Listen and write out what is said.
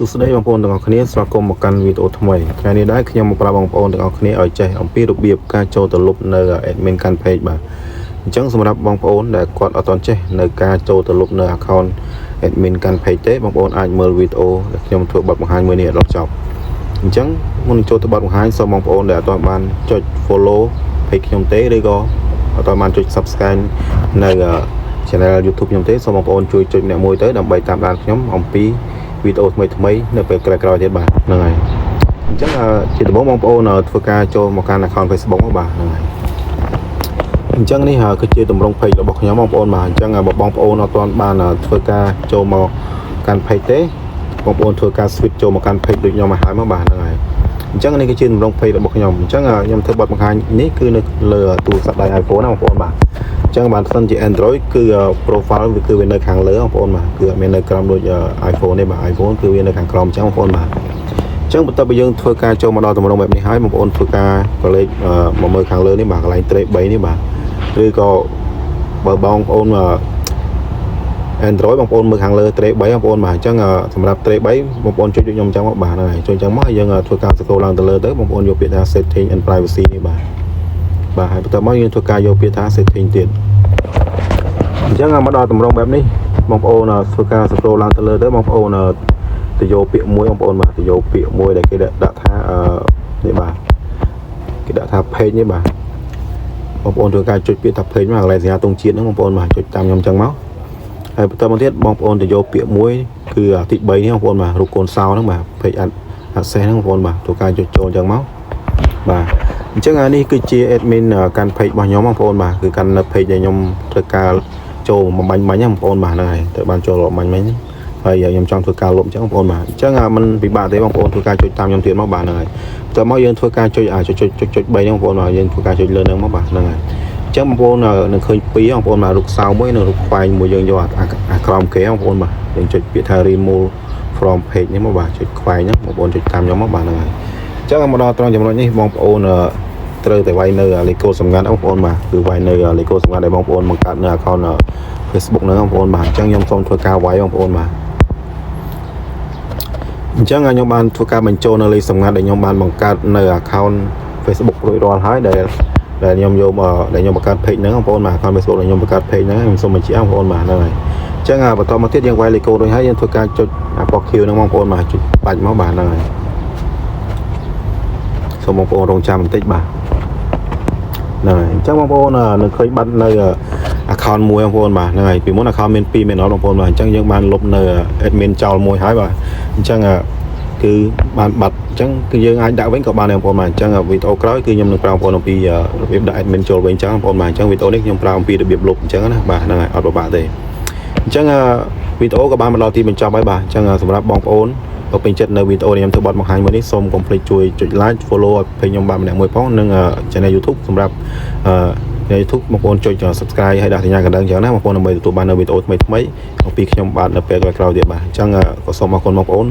សួស្តីបងប្អូនទាំងអស់គ្នាស្វាគមន៍មកកាន់វីដេអូថ្មីថ្ងៃនេះដែរខ្ញុំមកប្រាប់បងប្អូនទាំងអស់គ្នាឲ្យចេះអំពីរបៀបការចូលទៅលុបនៅ admin កាន់ page បាទអញ្ចឹងសម្រាប់បងប្អូនដែលគាត់អត់ទាន់ចេះនៅការចូលទៅលុបនៅ account admin កាន់ page ទេបងប្អូនអាចមើលវីដេអូដែលខ្ញុំធ្វើបទបង្ហាញមួយនេះឲ្យដល់ចប់អញ្ចឹងមុនចូលទៅបទបង្ហាញសូមបងប្អូនដែលអត់ទាន់បានចុច follow page ខ្ញុំទេឬក៏អត់ទាន់បានចុច subscribe នៅ channel YouTube ខ្ញុំទេសូមបងប្អូនជួយចុចម្នាក់មួយទៅដើម្បីតាមដានខ្ញុំអំពីវីដេអូថ្មីនៅពេលក្រោយៗទៀតបាទហ្នឹងហើយអញ្ចឹងជាដំបូងបងប្អូនធ្វើការចូលមកកាន់ account Facebook មកបាទហ្នឹងហើយអញ្ចឹងនេះគឺជាទម្រង់ page របស់ខ្ញុំបងប្អូនបាទអញ្ចឹងបើបងប្អូនអត់ទាន់បានធ្វើការចូលមកកាន់ page ទេបងប្អូនធ្វើការ switch ចូលមកកាន់ page ដូចខ្ញុំមកហើយមកបាទហ្នឹងហើយអញ្ចឹងនេះគឺជាទម្រង់ page របស់ខ្ញុំអញ្ចឹងខ្ញុំធ្វើបទបង្ហាញនេះគឺនៅលើទូរស័ព្ទដៃ iPhone ណាបងប្អូនបាទអញ្ចឹងបានសិនជា Android គឺ profile វាគឺវានៅខាងលើបងប្អូនបាទគឺអត់មាននៅក្រោមដូច iPhone ទេបាទ iPhone គឺវានៅខាងក្រោមអញ្ចឹងបងប្អូនបាទអញ្ចឹងបន្ទាប់ពីយើងធ្វើការចូលមកដល់ទម្រង់បែបនេះហើយបងប្អូនធ្វើការក៏លេខមកមើលខាងលើនេះបាទកន្លែង track 3នេះបាទឬក៏បើបងប្អូនAndroid បងប្អូនមើលខាងលើ track 3បងប្អូនបាទអញ្ចឹងសម្រាប់ track 3បងប្អូនចុចដូចខ្ញុំអញ្ចឹងមកបាទហ្នឹងហើយចុចអញ្ចឹងមកយើងធ្វើការ scroll ឡើងទៅលើទៅបងប្អូនយកពាក្យថា setting and privacy នេះបាទហើយបន្ទាប់មកយើងធ្វើការយកពាក្យថា setting ទៀតអញ្ចឹងមកដល់ទម្រង់បែបនេះបងប្អូនធ្វើការ scroll ឡើងទៅលើទៅបងប្អូនទៅយកពាក្យមួយបងប្អូនបាទទៅយកពាក្យមួយដែលគេដាក់ថានេះបាទគេដាក់ថា page នេះបាទបងប្អូនធ្វើការចុចពាក្យថា page មកកន្លែងសញ្ញាទង់ជាតិហ្នឹងបងប្អូនបាទចុចតាមខ្ញុំអញ្ចឹងមកហើយបន្តមកទៀតបងប្អូនទៅយកពាក្យមួយគឺទី3នេះបងប្អូនបាទរូបកូនសោហ្នឹងបាទ page access ហ្នឹងបងប្អូនបាទធ្វើការចុចចូលអញ្ចឹងមកបាទអញ្ចឹងនេះគឺជា admin កាន់ page របស់ខ្ញុំបងប្អូនបាទគឺកាន់នៅ page ដែលខ្ញុំធ្វើការចូលមកបាញ់ហ្នឹងបងប្អូនបាទហ្នឹងហើយទៅបានចូលមកបាញ់មិញហើយខ្ញុំចង់ធ្វើការលុបអញ្ចឹងបងប្អូនបាទអញ្ចឹងมันពិបាកទេបងប្អូនធ្វើការចុចតាមខ្ញុំទៀតមកបាទហ្នឹងហើយបន្ទាប់មកយើងធ្វើការចុចចុច3ហ្នឹងបងប្អូនបាទយើងធ្វើការចុចលើហ្នឹងមកបាទហ្នឹងហើយអញ្ចឹងបងប្អូននឹងឃើញពីរបងប្អូនបាទរូបសៅមួយនិងរូបខ្វែងមួយយើងយកអាក្រោមគេបងប្អូនបាទយើងចុចពាក្យថា remove from page នេះមកបាទចុចខ្វែងហ្នឹងបងប្អូនចុចតាមខ្ញុំមកបាទហ្នឹងហើយអញ្ចឹងមកដល់ត្រង់ចំណុចនេះបងប្អូនត្រូវតែវាយនៅលេខកូដសម្ងាត់បងប្អូនបាទគឺវាយនៅលេខកូដសម្ងាត់ដែលបងប្អូនបង្កើតនៅ account Facebook ហ្នឹងបងប្អូនបាទអញ្ចឹងខ្ញុំសូមធ្វើការវាយបងប្អូនបាទអញ្ចឹងខ្ញុំបានធ្វើការបញ្ចូលនៅលេខសម្ងាត់ដែលខ្ញុំបានបង្កើតនៅ account Facebook រួចរាល់ហើយដែលខ្ញុំយកដែលខ្ញុំបង្កើត page ហ្នឹងបងប្អូនបាទ account Facebook ដែលខ្ញុំបង្កើត page ហ្នឹងខ្ញុំសូមបញ្ជាក់បងប្អូនបាទហ្នឹងហើយអញ្ចឹងបន្តមកទៀតយើងវាយលេខកូដរួចហើយយើងធ្វើការចុចពណ៌ខៀវហ្នឹងបងប្អូនបាទចុចបាច់មកបាទហ្នឹងហើយសូមបងប្អូនរងចាំបន្តិចបាទហ្នឹងហើយអញ្ចឹងបងប្អូននឹងឃើញបាត់នៅ account មួយបងប្អូនបាទហ្នឹងហើយពីមុន account មាន2មែនអត់បងប្អូនបាទអញ្ចឹងយើងបានលុបនៅ admin ចោលមួយហើយបាទអញ្ចឹងគឺបានបាត់អញ្ចឹងគឺយើងអាចដាក់វិញក៏បានដែរបងប្អូនបាទអញ្ចឹងវីដេអូក្រោយគឺខ្ញុំនឹងប្រាប់បងប្អូនអំពីរបៀបដាក់ admin ចូលវិញអញ្ចឹងបងប្អូនបាទអញ្ចឹងវីដេអូនេះខ្ញុំប្រាប់អំពីរបៀបលុបអញ្ចឹងណាបាទហ្នឹងហើយអត់ពិបាកទេអញ្ចឹងវីដេអូក៏បានមកដល់ទីបញ្ចប់ហើយបាទអញ្ចឹងសម្រាប់បងប្អូនបើពេញចិត្តនៅវីដេអូនេះខ្ញុំធ្វើបទបង្ហាញមួយនេះសូមកុំភ្លេចជួយចុច like follow ឲ្យ page ខ្ញុំបាទម្នាក់មួយផងនិង channel YouTube សម្រាប់YouTube បងប្អូនចុច subscribe ហើយដាក់សញ្ញាកណ្ដឹងអញ្ចឹងណាបងប្អូនដើម្បីទទួលបាននៅវីដេអូថ្មីអំពីខ្ញុំបាទនៅពេលក្រោយៗទៀតបាទអញ្ចឹងក៏សូមអរគុណបងប្អូន